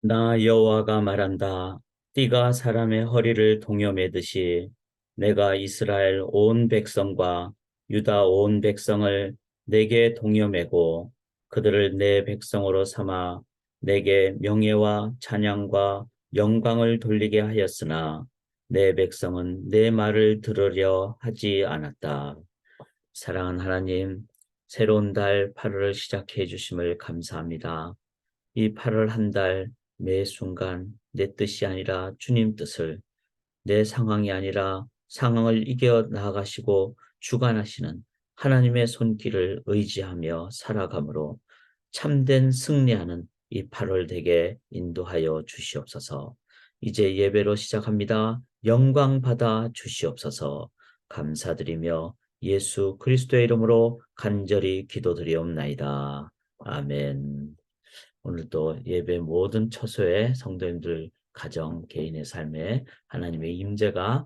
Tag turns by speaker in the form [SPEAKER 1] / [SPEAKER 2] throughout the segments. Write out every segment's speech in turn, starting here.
[SPEAKER 1] 나 여호와가 말한다. 띠가 사람의 허리를 동여매듯이 내가 이스라엘 온 백성과 유다 온 백성을 내게 동여매고 그들을 내 백성으로 삼아 내게 명예와 찬양과 영광을 돌리게 하였으나 내 백성은 내 말을 들으려 하지 않았다. 사랑하는 하나님, 새로운 달 8월을 시작해 주심을 감사합니다. 이 8월 한 달 매 순간 내 뜻이 아니라 주님 뜻을, 내 상황이 아니라 상황을 이겨 나가시고 주관하시는 하나님의 손길을 의지하며 살아감으로 참된 승리하는 이 8월 되게 인도하여 주시옵소서. 이제 예배로 시작합니다. 영광 받아 주시옵소서. 감사드리며 예수 그리스도의 이름으로 간절히 기도드리옵나이다. 아멘. 오늘도 예배 모든 처소에 성도님들 가정 개인의 삶에 하나님의 임재가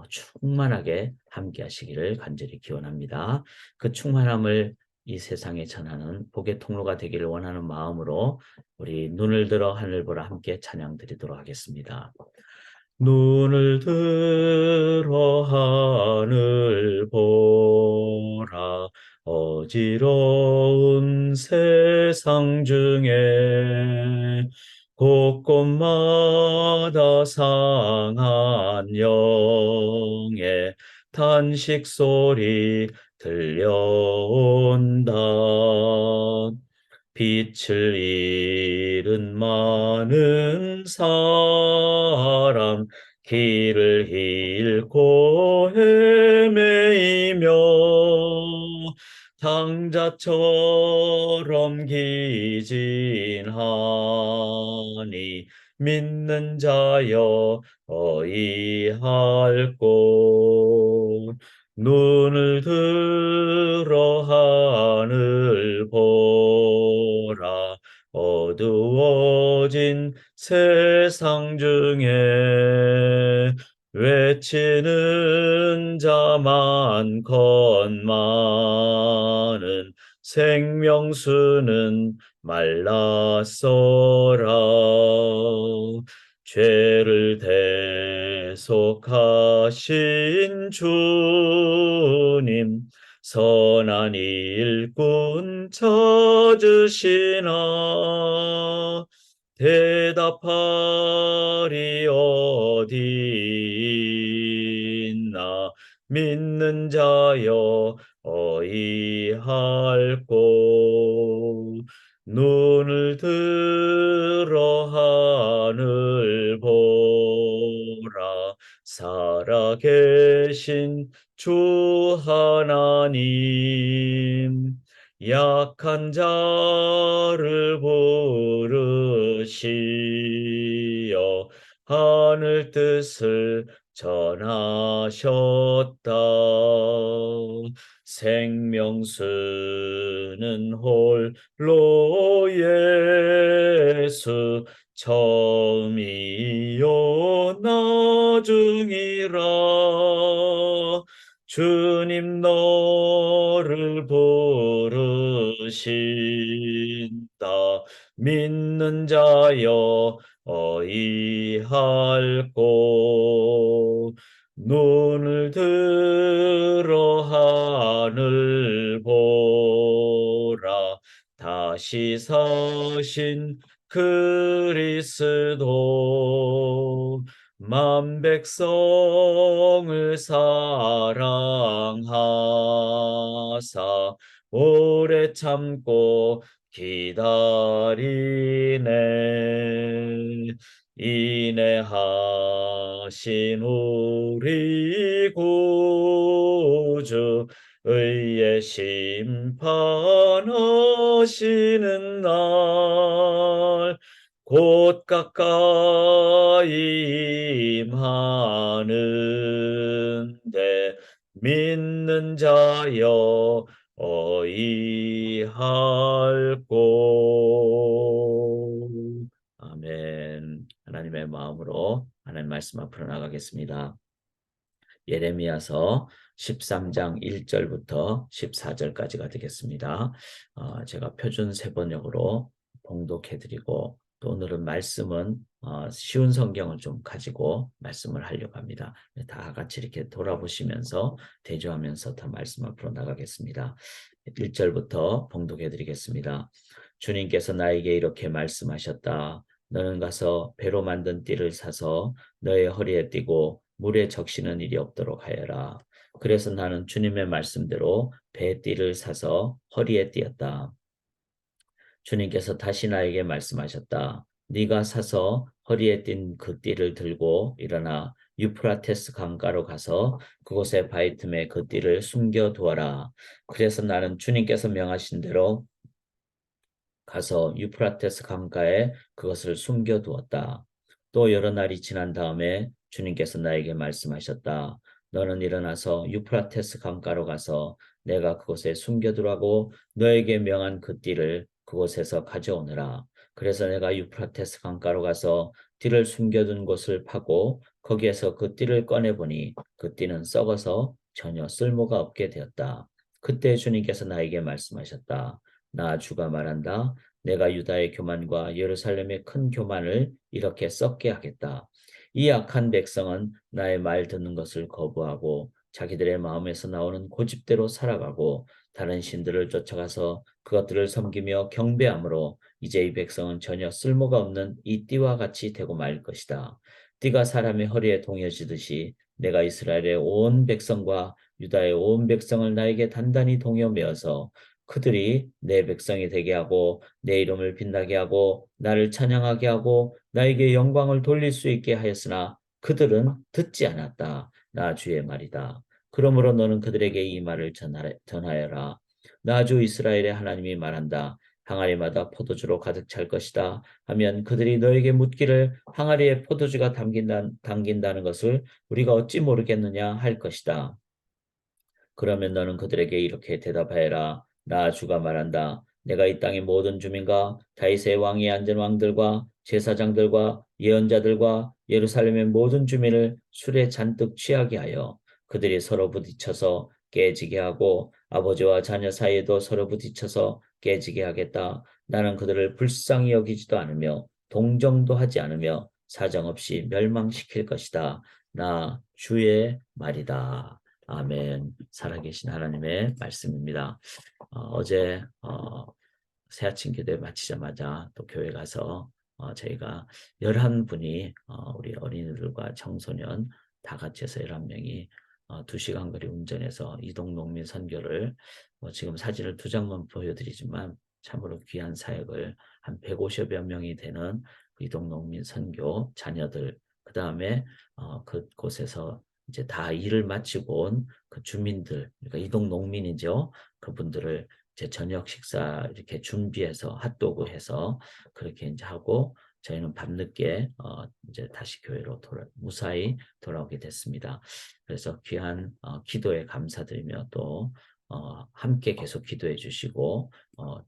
[SPEAKER 1] 충만하게 함께 하시기를 간절히 기원합니다. 그 충만함을 이 세상에 전하는 복의 통로가 되기를 원하는 마음으로 우리 눈을 들어 하늘 보라 함께 찬양 드리도록 하겠습니다. 눈을 들어 하늘 보라 어지러운 세상 중에 곳곳마다 상한 영의 탄식 소리 들려온다. 빛을 잃은 많은 사람 길을 잃고 헤매이며 당자처럼 기진하니 믿는 자여 어이할 곳 눈을 들어 하늘 보라 어두워진 세상 중에 외치는 자 많건만은 생명수는 말랐어라. 죄를 대속하신 주님 선한 일꾼 찾으시나 대답하리 어디 있나 믿는 자여 어이할 곳 눈을 들어 하늘 보라 살아계신 주 하나님 약한 자를 부르시어 하늘 뜻을 전하셨다. 생명수는 홀로 예수 처음이요 나중이라 주님 너를 부르신다. 믿는 자여 어이할 곳 눈을 들어 하늘 보라 다시 사신 그리스도 만 백성을 사랑하사 오래 참고 기다리네 인내하신 우리 구주 의의 심판하시는 날 곧 가까이 임하는데 믿는 자여 어이할 곳. 아멘. 하나님의 마음으로 하나님 말씀 앞으로 나가겠습니다. 예레미야서 13장 1절부터 14절까지가 되겠습니다. 제가 표준 세번역으로 봉독해드리고 또 오늘은 말씀은 쉬운 성경을 좀 가지고 말씀을 하려고 합니다. 다 같이 이렇게 돌아보시면서 대조하면서 더 말씀 앞으로 나가겠습니다. 1절부터 봉독해 드리겠습니다. 주님께서 나에게 이렇게 말씀하셨다. 너는 가서 배로 만든 띠를 사서 너의 허리에 띠고 물에 적시는 일이 없도록 하여라. 그래서 나는 주님의 말씀대로 배 띠를 사서 허리에 띠었다. 주님께서 다시 나에게 말씀하셨다. 네가 사서 허리에 띈 그 띠를 들고 일어나 유프라테스 강가로 가서 그곳에 바위 틈에 그 띠를 숨겨 두어라. 그래서 나는 주님께서 명하신 대로 가서 유프라테스 강가에 그것을 숨겨 두었다. 또 여러 날이 지난 다음에 주님께서 나에게 말씀하셨다. 너는 일어나서 유프라테스 강가로 가서 내가 그곳에 숨겨두라고 너에게 명한 그 띠를 그곳에서 가져오느라. 그래서 내가 유프라테스 강가로 가서 띠를 숨겨둔 곳을 파고 거기에서 그 띠를 꺼내보니 그 띠는 썩어서 전혀 쓸모가 없게 되었다. 그때 주님께서 나에게 말씀하셨다. 나 주가 말한다. 내가 유다의 교만과 예루살렘의 큰 교만을 이렇게 썩게 하겠다. 이 악한 백성은 나의 말 듣는 것을 거부하고 자기들의 마음에서 나오는 고집대로 살아가고 다른 신들을 쫓아가서 그것들을 섬기며 경배함으로 이제 이 백성은 전혀 쓸모가 없는 이 띠와 같이 되고 말 것이다. 띠가 사람의 허리에 동여지듯이 내가 이스라엘의 온 백성과 유다의 온 백성을 나에게 단단히 동여 매어서 그들이 내 백성이 되게 하고 내 이름을 빛나게 하고 나를 찬양하게 하고 나에게 영광을 돌릴 수 있게 하였으나 그들은 듣지 않았다. 나 주의 말이다. 그러므로 너는 그들에게 이 말을 전하여라. 나 주 이스라엘의 하나님이 말한다. 항아리마다 포도주로 가득 찰 것이다 하면 그들이 너에게 묻기를 항아리에 포도주가 담긴다는 것을 우리가 어찌 모르겠느냐 할 것이다. 그러면 너는 그들에게 이렇게 대답하여라. 나 주가 말한다. 내가 이 땅의 모든 주민과 다윗의 왕위에 앉은 왕들과 제사장들과 예언자들과 예루살렘의 모든 주민을 술에 잔뜩 취하게 하여 그들이 서로 부딪혀서 깨지게 하고 아버지와 자녀 사이에도 서로 부딪혀서 깨지게 하겠다. 나는 그들을 불쌍히 여기지도 않으며 동정도 하지 않으며 사정없이 멸망시킬 것이다. 나 주의 말이다. 아멘. 살아계신 하나님의 말씀입니다. 어제 새아침 기도회 마치자마자 또 교회 가서 저희가 11분이 우리 어린이들과 청소년 다 같이 해서 11명이 2시간 거리 운전해서 이동농민 선교를 지금 사진을 2장만 보여드리지만 참으로 귀한 사역을 한 150여 명이 되는 이동농민 선교 자녀들 그 다음에 그곳에서 이제 다 일을 마치고 온 그 주민들, 그러니까 이동 농민이죠. 그분들을 이제 저녁 식사 이렇게 준비해서 핫도그 해서 그렇게 이제 하고 저희는 밤늦게 이제 다시 교회로 무사히 돌아오게 됐습니다. 그래서 귀한 기도에 감사드리며 또 함께 계속 기도해 주시고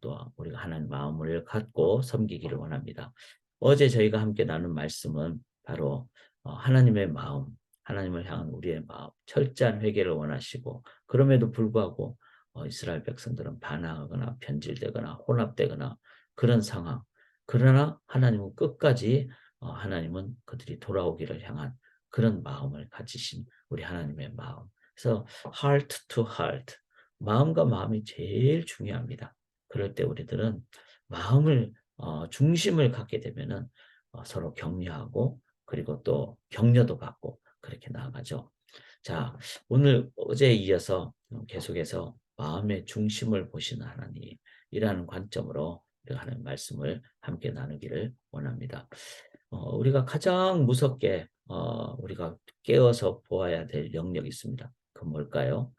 [SPEAKER 1] 또 우리가 하나님 마음을 갖고 섬기기를 원합니다. 어제 저희가 함께 나눈 말씀은 바로 하나님의 마음, 하나님을 향한 우리의 마음, 철저한 회개를 원하시고 그럼에도 불구하고 이스라엘 백성들은 반항하거나 변질되거나 혼합되거나 그런 상황. 그러나 하나님은 끝까지 하나님은 그들이 돌아오기를 향한 그런 마음을 가지신 우리 하나님의 마음. 그래서 heart to heart, 마음과 마음이 제일 중요합니다. 그럴 때 우리들은 마음을 중심을 갖게 되면은 서로 격려하고 그리고 또 격려도 받고 그렇게 나아가죠. 자, 오늘 어제에 이어서 계속해서 마음의 중심을 보시는 하나님이라는 관점으로 하는 말씀을 함께 나누기를 원합니다. 우리가 가장 무섭게 우리가 깨어서 보아야 될 영역이 있습니다. 그 뭘까요?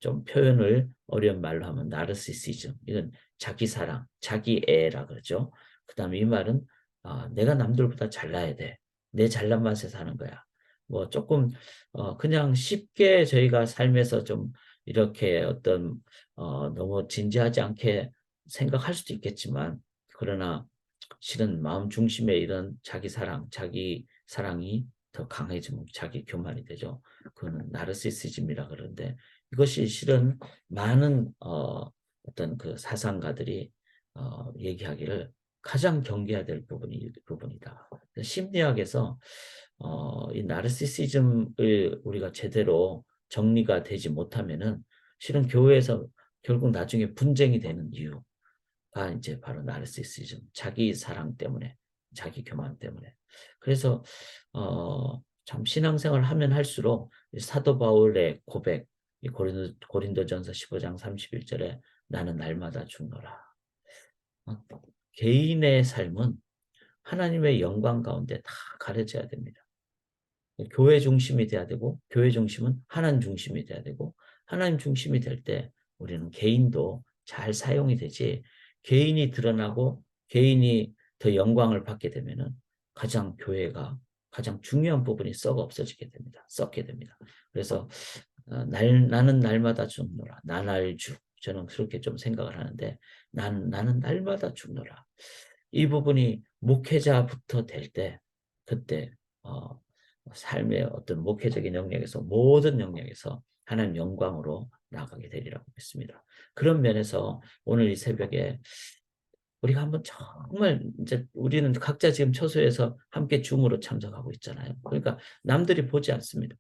[SPEAKER 1] 좀 표현을 어려운 말로 하면 나르시시즘, 이건 자기 사랑, 자기 애라 그러죠. 그다음에 이 말은 내가 남들보다 잘나야 돼. 내 잘난 맛에 사는 거야. 뭐 조금 그냥 쉽게 저희가 삶에서 좀 이렇게 어떤 너무 진지하지 않게 생각할 수도 있겠지만 그러나 실은 마음 중심에 이런 자기 사랑이 더 강해지면 자기 교만이 되죠. 그거는 나르시시즘이라 그러는데 이것이 실은 많은 어떤 그 사상가들이 얘기하기를 가장 경계해야 될 부분이다. 심리학에서 이 나르시시즘을 우리가 제대로 정리가 되지 못하면은 실은 교회에서 결국 나중에 분쟁이 되는 이유가 이제 바로 나르시시즘, 자기 사랑 때문에, 자기 교만 때문에. 그래서 참 신앙생활 하면 할수록 사도 바울의 고백, 이 고린도전서 15장 31절에 나는 날마다 죽노라. 개인의 삶은 하나님의 영광 가운데 다 가려져야 됩니다. 교회 중심이 돼야 되고, 교회 중심은 하나님 중심이 돼야 되고, 하나님 중심이 될 때 우리는 개인도 잘 사용이 되지, 개인이 드러나고 개인이 더 영광을 받게 되면은 교회가 가장 중요한 부분이 썩어 없어지게 됩니다. 썩게 됩니다. 그래서 나는 날마다 죽노라. 나날주. 저는 그렇게 좀 생각을 하는데, 나는 날마다 죽노라. 이 부분이 목회자부터 될 때, 그때 삶의 어떤 목회적인 영역에서, 모든 영역에서 하나님 영광으로 나아가게 되리라고 믿습니다. 그런 면에서 오늘 이 새벽에 우리가 한번 정말, 이제 우리는 각자 지금 처소에서 함께 줌으로 참석하고 있잖아요. 그러니까 남들이 보지 않습니다.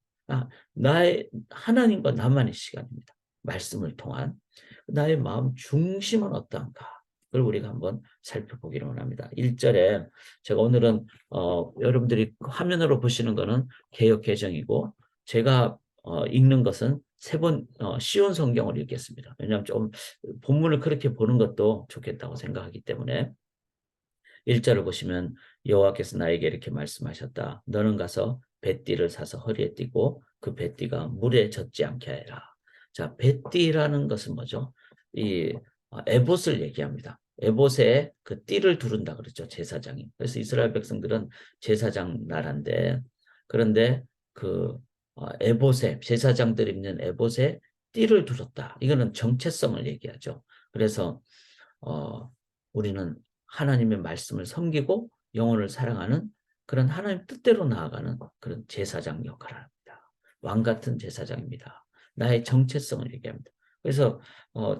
[SPEAKER 1] 나의 하나님과 나만의 시간입니다. 말씀을 통한 나의 마음 중심은 어떠한가? 그걸 우리가 한번 살펴보기를 원합니다. 1절에 제가 오늘은 여러분들이 화면으로 보시는 거는 개역 개정이고, 제가 읽는 것은 세 번 쉬운 성경을 읽겠습니다. 왜냐하면 좀 본문을 그렇게 보는 것도 좋겠다고 생각하기 때문에. 1절을 보시면 여호와께서 나에게 이렇게 말씀하셨다. 너는 가서 뱃띠를 사서 허리에 띠고 그 뱃띠가 물에 젖지 않게 해라. 자, 뱃띠라는 것은 뭐죠? 이 에봇을 얘기합니다. 에봇에 그 띠를 두른다 그랬죠, 제사장이. 그래서 이스라엘 백성들은 제사장 나라인데, 그런데 그 에봇에, 제사장들이 입는 에봇에 띠를 두렀다. 이거는 정체성을 얘기하죠. 그래서 우리는 하나님의 말씀을 섬기고 영혼을 사랑하는 그런 하나님 뜻대로 나아가는 그런 제사장 역할을 합니다. 왕 같은 제사장입니다. 나의 정체성을 얘기합니다. 그래서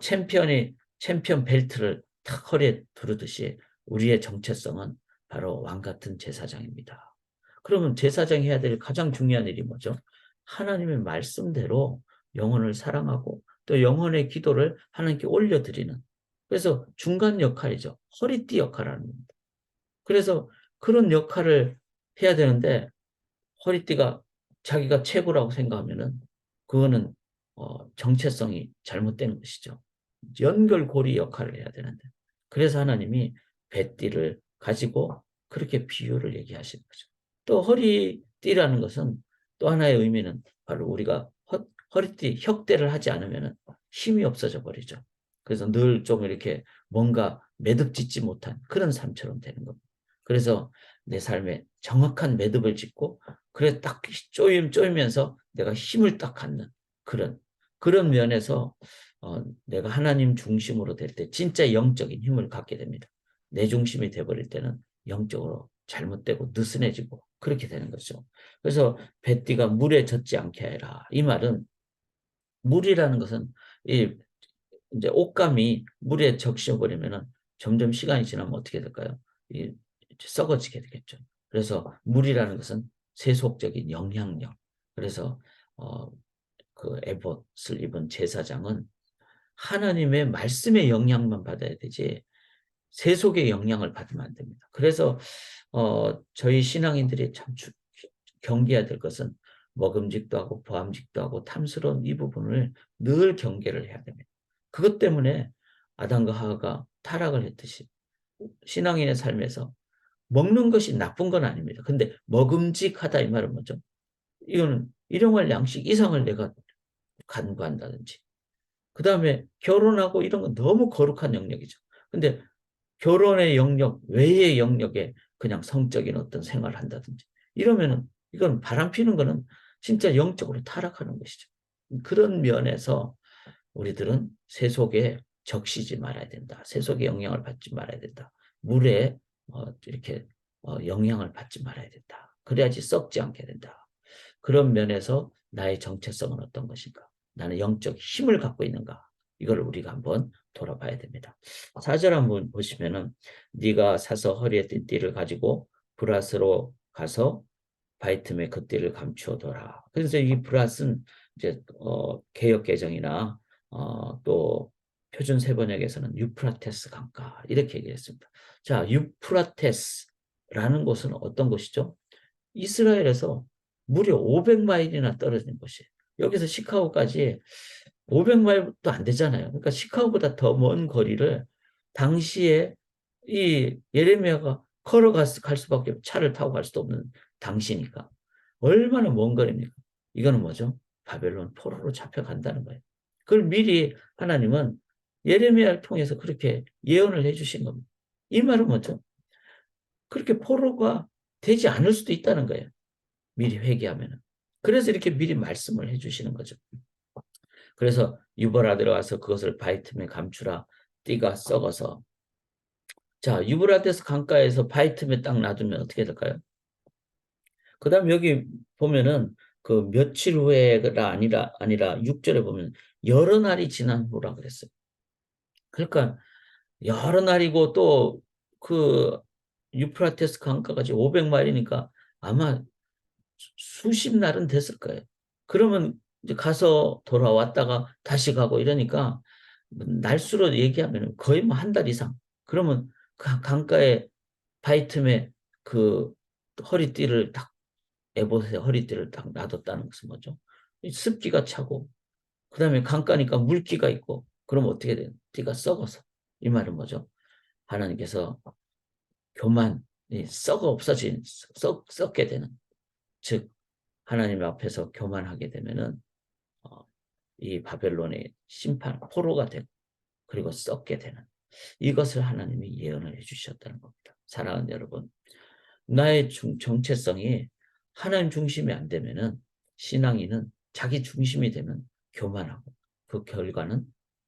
[SPEAKER 1] 챔피언 벨트를 탁 허리에 두르듯이 우리의 정체성은 바로 왕 같은 제사장입니다. 그러면 제사장이 해야 될 가장 중요한 일이 뭐죠? 하나님의 말씀대로 영혼을 사랑하고 또 영혼의 기도를 하나님께 올려드리는, 그래서 중간 역할이죠. 허리띠 역할을 하는 겁니다. 그래서 그런 역할을 해야 되는데, 허리띠가 자기가 최고라고 생각하면은 그거는 정체성이 잘못된 것이죠. 연결고리 역할을 해야 되는데, 그래서 하나님이 뱃띠를 가지고 그렇게 비유를 얘기하시는 거죠. 또 허리띠라는 것은 또 하나의 의미는 바로 우리가 허리띠 혁대를 하지 않으면 힘이 없어져 버리죠. 그래서 늘 좀 이렇게 뭔가 매듭 짓지 못한 그런 삶처럼 되는 겁니다. 그래서 내 삶에 정확한 매듭을 짓고, 그래 딱 쪼이면서 내가 힘을 딱 갖는 그런 면에서 내가 하나님 중심으로 될 때 진짜 영적인 힘을 갖게 됩니다. 내 중심이 돼버릴 때는 영적으로 잘못되고 느슨해지고 그렇게 되는 거죠. 그래서 뱃띠가 물에 젖지 않게 해라. 이 말은, 물이라는 것은 이제 옷감이 물에 적셔버리면은 점점 시간이 지나면 어떻게 될까요? 썩어지게 되겠죠. 그래서 물이라는 것은 세속적인 영향력. 그래서 그 에봇을 입은 제사장은 하나님의 말씀의 영향만 받아야 되지 세속의 영향을 받으면 안 됩니다. 그래서 저희 신앙인들이 참 경계해야 될 것은 먹음직도 하고 보암직도 하고 탐스러운 이 부분을 늘 경계를 해야 됩니다. 그것 때문에 아담과 하와가 타락을 했듯이 신앙인의 삶에서 먹는 것이 나쁜 건 아닙니다. 근데 먹음직하다 이 말은 뭐죠? 이거는 일용할 양식 이상을 내가 간구한다든지, 그 다음에 결혼하고 이런 건 너무 거룩한 영역이죠. 근데 결혼의 영역 외의 영역에 그냥 성적인 어떤 생활을 한다든지 이러면은, 이건 바람 피는 거는 진짜 영적으로 타락하는 것이죠. 그런 면에서 우리들은 세속에 적시지 말아야 된다. 세속의 영향을 받지 말아야 된다. 물에 이렇게 영향을 받지 말아야 된다. 그래야지 썩지 않게 된다. 그런 면에서 나의 정체성은 어떤 것인가? 나는 영적 힘을 갖고 있는가? 이걸 우리가 한번 돌아봐야 됩니다. 4절 한번 보시면은 네가 사서 허리에 띤 띠를 가지고 브라스로 가서 바이틈에 그 띠를 감추어둬라. 그래서 이 브라스는 이제 개역 개정이나 또 표준 세번역에서는 유프라테스 강가 이렇게 얘기했습니다. 자, 유프라테스라는 곳은 어떤 곳이죠? 이스라엘에서 무려 500마일이나 떨어진 곳이에요. 여기서 시카고까지 500마일도 안 되잖아요. 그러니까 시카고보다 더 먼 거리를 당시에 이 예레미야가 갈 수밖에 차를 타고 갈 수도 없는 당시니까 얼마나 먼 거리입니까? 이거는 뭐죠? 바벨론 포로로 잡혀간다는 거예요. 그걸 미리 하나님은 예레미야를 통해서 그렇게 예언을 해주신 겁니다. 이 말은 뭐죠? 그렇게 포로가 되지 않을 수도 있다는 거예요. 미리 회개하면. 그래서 이렇게 미리 말씀을 해주시는 거죠. 그래서 유보라 들어가서 그것을 바이틈에 감추라. 띠가 썩어서. 자, 유브라데스 강가에서 바이틈에 딱 놔두면 어떻게 될까요? 그 다음 여기 보면은 그 며칠 후에가 아니라 6절에 보면 여러 날이 지난 후라 그랬어요. 그러니까 여러 날이고 또 그 유프라테스 강가까지 500마일이니까 아마 수십 날은 됐을 거예요. 그러면 이제 가서 돌아왔다가 다시 가고 이러니까 날수로 얘기하면 거의 뭐 한 달 이상. 그러면 그 강가에 바이틈에 그 허리띠를 딱 에봇의 허리띠를 딱 놔뒀다는 것은 뭐죠? 습기가 차고 그다음에 강가니까 물기가 있고 그럼 어떻게 돼요? 띠가 썩어서. 이 말은 뭐죠? 하나님께서 교만이 썩어 없어진 썩게 되는 즉 하나님 앞에서 교만하게 되면은 이 바벨론의 심판 포로가 되고 그리고 썩게 되는 이것을 하나님이 예언을 해주셨다는 겁니다. 사랑하는 여러분, 나의 정체성이 하나님 중심이 안 되면은 신앙인은 자기 중심이 되면 교만하고 그 결과는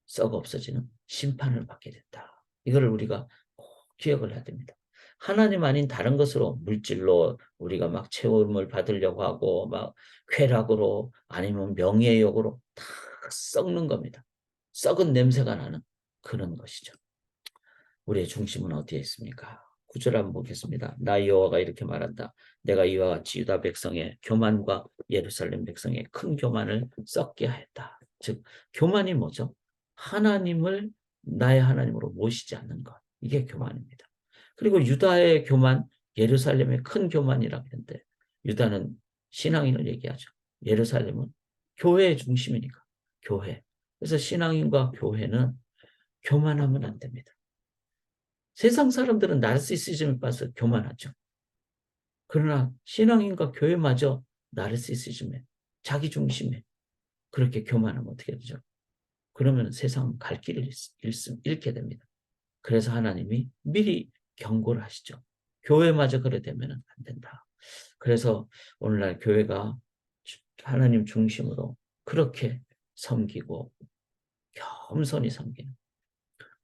[SPEAKER 1] 썩어 없어지는 심판을 받게 된다. 이거를 우리가 꼭 기억을 해야 됩니다. 하나님 아닌 다른 것으로 물질로 우리가 막 채움을 받으려고 하고 막 쾌락으로 아니면 명예욕으로 다 썩는 겁니다. 썩은 냄새가 나는 그런 것이죠. 우리의 중심은 어디에 있습니까? 9절 한번 보겠습니다. 나 여호와가 이렇게 말한다. 내가 이와 같이 유다 백성의 교만과 예루살렘 백성의 큰 교만을 썩게 하였다. 즉 교만이 뭐죠? 하나님을 나의 하나님으로 모시지 않는 것. 이게 교만입니다. 그리고 유다의 교만, 예루살렘의 큰 교만이라고 하는데 유다는 신앙인을 얘기하죠. 예루살렘은 교회의 중심이니까 교회. 그래서 신앙인과 교회는 교만하면 안 됩니다. 세상 사람들은 나르시시즘에 빠져 교만하죠. 그러나 신앙인과 교회마저 나르시시즘에 자기 중심에 그렇게 교만하면 어떻게 되죠? 그러면 세상 갈 길을 잃게 됩니다. 그래서 하나님이 미리 경고를 하시죠. 교회마저 그래 되면 안 된다. 그래서 오늘날 교회가 하나님 중심으로 그렇게 섬기고 겸손히 섬기는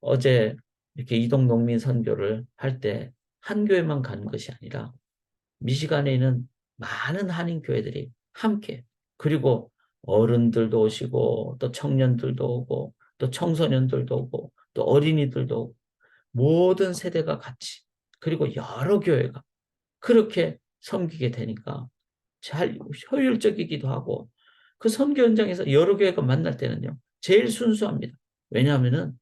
[SPEAKER 1] 어제 이렇게 이동 농민 선교를 할 때 한 교회만 가는 것이 아니라 미시간에 있는 많은 한인 교회들이 함께 그리고 어른들도 오시고 또 청년들도 오고 또 청소년들도 오고 또 어린이들도 오고 모든 세대가 같이 그리고 여러 교회가 그렇게 섬기게 되니까 잘 효율적이기도 하고 그 선교 현장에서 여러 교회가 만날 때는요 제일 순수합니다. 왜냐하면은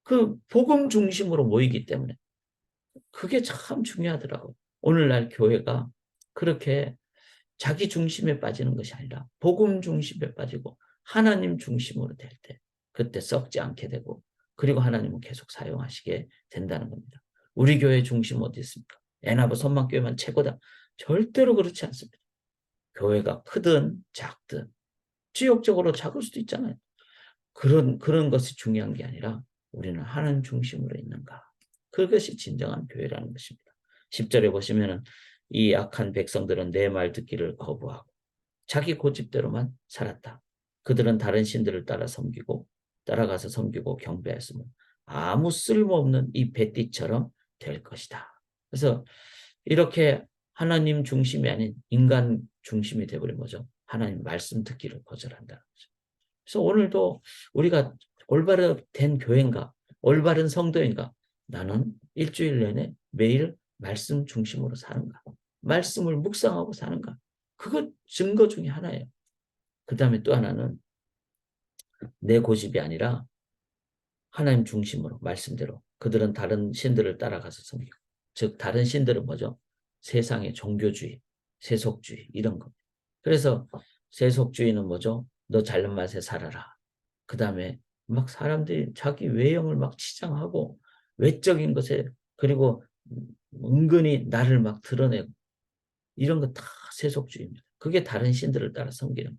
[SPEAKER 1] 그 복음 중심으로 모이기 때문에 그게 참 중요하더라고요. 오늘날 교회가 그렇게 자기 중심에 빠지는 것이 아니라 복음 중심에 빠지고 하나님 중심으로 될 때 그때 썩지 않게 되고 그리고 하나님은 계속 사용하시게 된다는 겁니다. 우리 교회 중심 어디 있습니까? 애나부 선망교회만 최고다. 절대로 그렇지 않습니다. 교회가 크든 작든 지역적으로 작을 수도 있잖아요. 그런 것이 중요한 게 아니라 우리는 하나님 중심으로 있는가. 그것이 진정한 교회라는 것입니다. 10절에 보시면은 이 악한 백성들은 내 말 듣기를 거부하고 자기 고집대로만 살았다. 그들은 다른 신들을 따라가서 섬기고 경배했으면 아무 쓸모없는 이 뱃띠처럼 될 것이다. 그래서 이렇게 하나님 중심이 아닌 인간 중심이 되어버린 거죠. 하나님 말씀 듣기를 거절한다는 거죠. 그래서 오늘도 우리가 올바른 교회인가? 올바른 성도인가? 나는 일주일 내내 매일 말씀 중심으로 사는가? 말씀을 묵상하고 사는가? 그것 증거 중에 하나예요. 그 다음에 또 하나는 내 고집이 아니라 하나님 중심으로 말씀대로 그들은 다른 신들을 따라가서 섬기고 즉 다른 신들은 뭐죠? 세상의 종교주의, 세속주의 이런 거. 그래서 세속주의는 뭐죠? 너 잘난 맛에 살아라. 그 다음에 막 사람들이 자기 외형을 막 치장하고 외적인 것에 그리고 은근히 나를 막 드러내고 이런 거 다 세속주의입니다. 그게 다른 신들을 따라 섬기는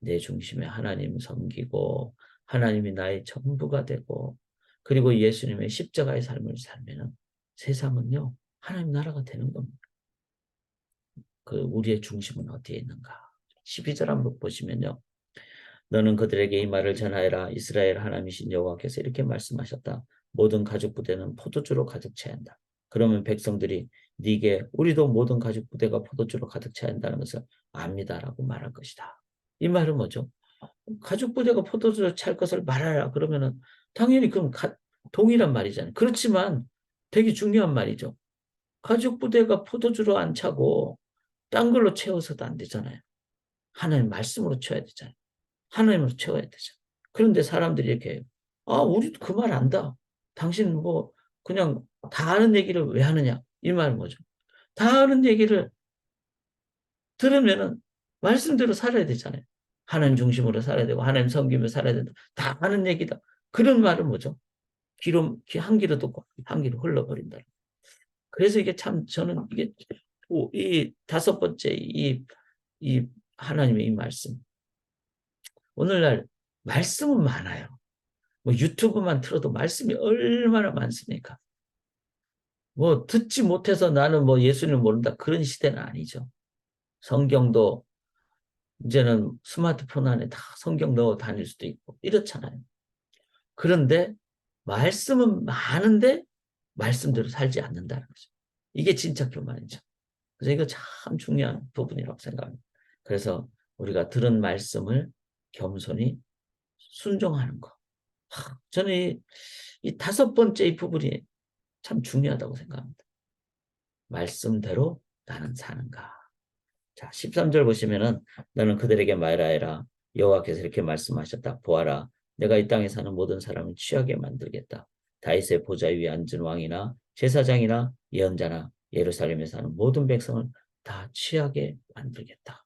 [SPEAKER 1] 내 중심에 하나님 섬기고 하나님이 나의 전부가 되고 그리고 예수님의 십자가의 삶을 살면 세상은요 하나님 나라가 되는 겁니다. 그 우리의 중심은 어디에 있는가? 12절 한번 보시면요. 너는 그들에게 이 말을 전하여라. 이스라엘 하나님이신 여호와께서 이렇게 말씀하셨다. 모든 가죽 부대는 포도주로 가득 차야 한다. 그러면 백성들이 네게 우리도 모든 가죽 부대가 포도주로 가득 차야 한다는 것을 압니다라고 말할 것이다. 이 말은 뭐죠? 가죽 부대가 포도주로 찰 것을 말하라. 그러면은 당연히 그럼 동일한 말이잖아요. 그렇지만 되게 중요한 말이죠. 가죽 부대가 포도주로 안 차고 딴 걸로 채워서도 안 되잖아요. 하나님 말씀으로 채워야 되잖아요. 하나님으로 채워야 되잖아요. 그런데 사람들이 이렇게 해요. 아, 우리도 그 말 안다. 당신 뭐 그냥 다 아는 얘기를 왜 하느냐. 이 말은 뭐죠? 다 아는 얘기를 들으면은 말씀대로 살아야 되잖아요. 하나님 중심으로 살아야 되고 하나님 섬기며 살아야 된다. 다 아는 얘기다. 그런 말은 뭐죠? 한 귀로 듣고 한 귀로 흘러버린다. 그래서 이게 참 저는 이게 이 다섯 번째 이 하나님의 이 말씀. 오늘날 말씀은 많아요. 뭐 유튜브만 틀어도 말씀이 얼마나 많습니까? 뭐 듣지 못해서 나는 뭐 예수님을 모른다 그런 시대는 아니죠. 성경도 이제는 스마트폰 안에 다 성경 넣어 다닐 수도 있고 이렇잖아요. 그런데 말씀은 많은데 말씀대로 살지 않는다는 거죠. 이게 진짜 교만이죠. 그래서 이거 참 중요한 부분이라고 생각합니다. 그래서 우리가 들은 말씀을 겸손히 순종하는 거. 저는 이 다섯 번째 이 부분이 참 중요하다고 생각합니다. 말씀대로 나는 사는가. 자, 13절 보시면은 너는 그들에게 말하여라. 여호와께서 이렇게 말씀하셨다. 보아라. 내가 이 땅에 사는 모든 사람을 취하게 만들겠다. 다윗의 보좌 위에 앉은 왕이나 제사장이나 예언자나 예루살렘에 사는 모든 백성을 다 취하게 만들겠다.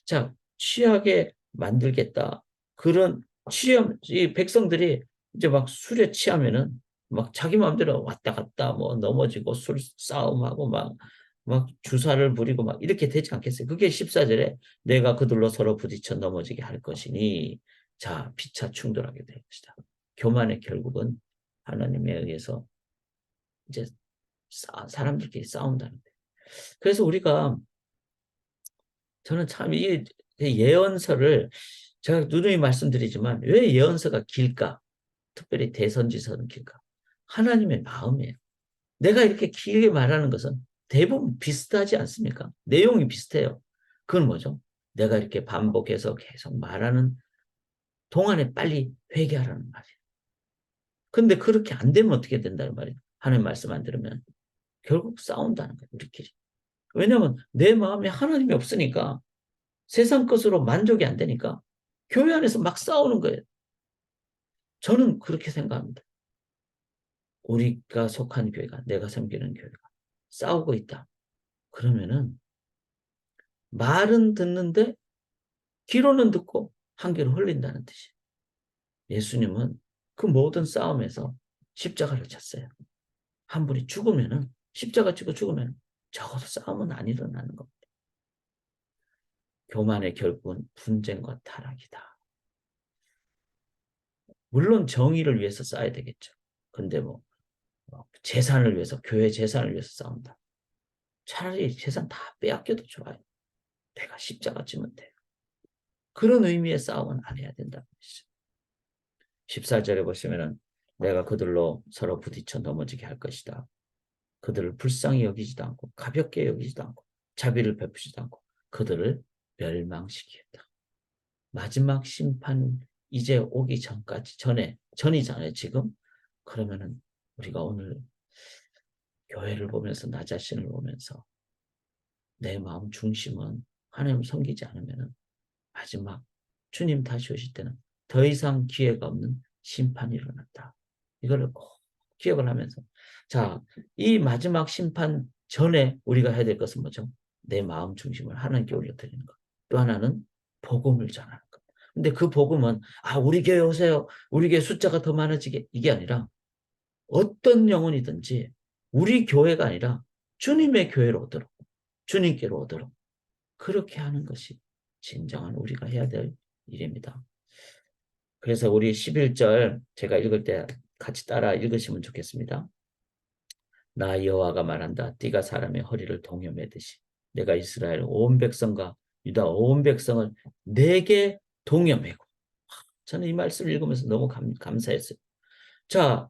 [SPEAKER 1] 자, 취하게 만들겠다. 그런 이 백성들이 이제 막 술에 취하면은 막 자기 마음대로 왔다 갔다 뭐 넘어지고 술 싸움하고 막 주사를 부리고 막 이렇게 되지 않겠어요? 그게 14절에 내가 그들로 서로 부딪혀 넘어지게 할 것이니 자, 피차 충돌하게 될 것이다. 교만의 결국은 하나님에 의해서 이제 사람들끼리 싸운다는 거예요. 그래서 우리가 저는 참 이 예언서를 제가 누누이 말씀드리지만 왜 예언서가 길까? 특별히 대선지서는 길까? 하나님의 마음이에요. 내가 이렇게 길게 말하는 것은 대부분 비슷하지 않습니까? 내용이 비슷해요. 그건 뭐죠? 내가 이렇게 반복해서 계속 말하는 동안에 빨리 회개하라는 말이에요. 근데 그렇게 안 되면 어떻게 된다는 말이에요? 하나님 말씀 안 들으면 결국 싸운다는 거예요, 우리끼리. 왜냐하면 내 마음에 하나님이 없으니까 세상 것으로 만족이 안 되니까 교회 안에서 막 싸우는 거예요. 저는 그렇게 생각합니다. 우리가 속한 교회가, 내가 섬기는 교회가 싸우고 있다. 그러면은 말은 듣는데 귀로는 듣고 한 귀로 흘린다는 뜻이에요. 예수님은 그 모든 싸움에서 십자가를 졌어요. 한 분이 죽으면은 십자가 지고 죽으면 적어도 싸움은 안 일어나는 겁니다. 교만의 결국은 분쟁과 타락이다. 물론 정의를 위해서 싸야 되겠죠. 근데 뭐 재산을 위해서 교회 재산을 위해서 싸운다. 차라리 재산 다 빼앗겨도 좋아요. 내가 십자가 지면 돼요. 그런 의미의 싸움은 안 해야 된다는 것이죠. 14절에 보시면은 내가 그들로 서로 부딪혀 넘어지게 할 것이다. 그들을 불쌍히 여기지도 않고 가볍게 여기지도 않고 자비를 베푸지도 않고 그들을 멸망시키겠다. 마지막 심판이 이제 오기 전까지 전이잖아요, 지금. 그러면은 우리가 오늘 교회를 보면서 나 자신을 보면서 내 마음 중심은 하나님을 섬기지 않으면은 마지막 주님 다시 오실 때는 더 이상 기회가 없는 심판이 일어났다. 이거를 꼭 기억을 하면서 자, 이 마지막 심판 전에 우리가 해야 될 것은 뭐죠? 내 마음 중심을 하나님께 올려드리는 것. 또 하나는 복음을 전하는 것. 근데 그 복음은 우리 교회 오세요. 우리 교회 숫자가 더 많아지게 이게 아니라 어떤 영혼이든지 우리 교회가 아니라 주님의 교회로 오도록 주님께로 오도록 그렇게 하는 것이 진정한 우리가 해야 될 일입니다. 그래서 우리 11절 제가 읽을 때 같이 따라 읽으시면 좋겠습니다. 나 여호와가 말한다. 띠가 사람의 허리를 동여매듯이 내가 이스라엘 온 백성과 유다 온 백성을 내게 동여매고 저는 이 말씀을 읽으면서 너무 감사했어요. 자,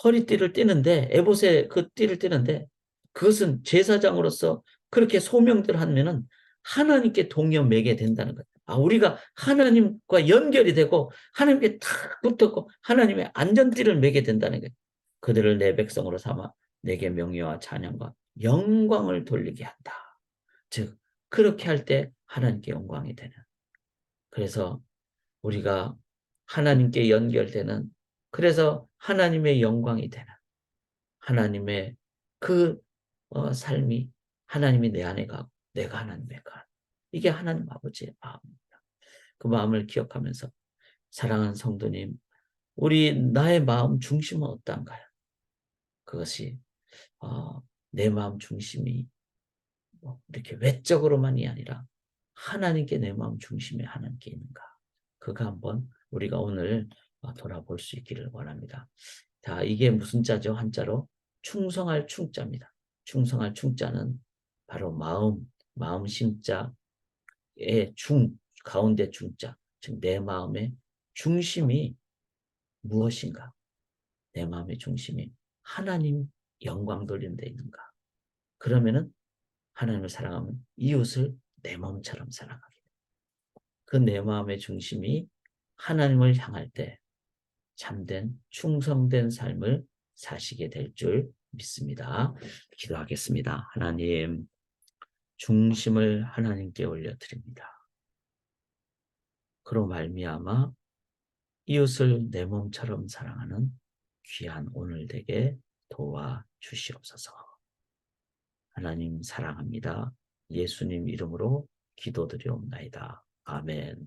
[SPEAKER 1] 허리띠를 띠는데 에봇의 그 띠를 띠는데 그것은 제사장으로서 그렇게 소명들 하면은 하나님께 동여매게 된다는 거예요. 우리가 하나님과 연결이 되고 하나님께 탁 붙었고 하나님의 안전띠를 매게 된다는 거예요. 그들을 내 백성으로 삼아 내게 명예와 찬양과 영광을 돌리게 한다. 즉 그렇게 할 때 하나님께 영광이 되는. 그래서 우리가 하나님께 연결되는 그래서 하나님의 영광이 되는 하나님의 그 삶이 하나님이 내 안에 가고 내가 하나님에 가. 이게 하나님 아버지의 마음입니다. 그 마음을 기억하면서 사랑하는 성도님, 우리 나의 마음 중심은 어떤가요? 그것이 내 마음 중심이 이렇게 외적으로만이 아니라 하나님께 내 마음 중심에 하나님께 있는가? 그거 한번 우리가 오늘 돌아볼 수 있기를 원합니다. 자, 이게 무슨 자죠? 한자로 충성할 충자입니다. 충성할 충자는 바로 마음 심자의 가운데 중자, 즉 내 마음의 중심이 무엇인가? 내 마음의 중심이 하나님 영광 돌리는 데 있는가? 그러면은 하나님을 사랑하면 이웃을 내 마음처럼 사랑하게 돼. 그 내 마음의 중심이 하나님을 향할 때 참된 충성된 삶을 사시게 될 줄 믿습니다. 기도하겠습니다. 하나님, 중심을 하나님께 올려드립니다. 그로 말미암아 이웃을 내 몸처럼 사랑하는 귀한 오늘 되게 도와주시옵소서. 하나님 사랑합니다. 예수님 이름으로 기도드리옵나이다. 아멘.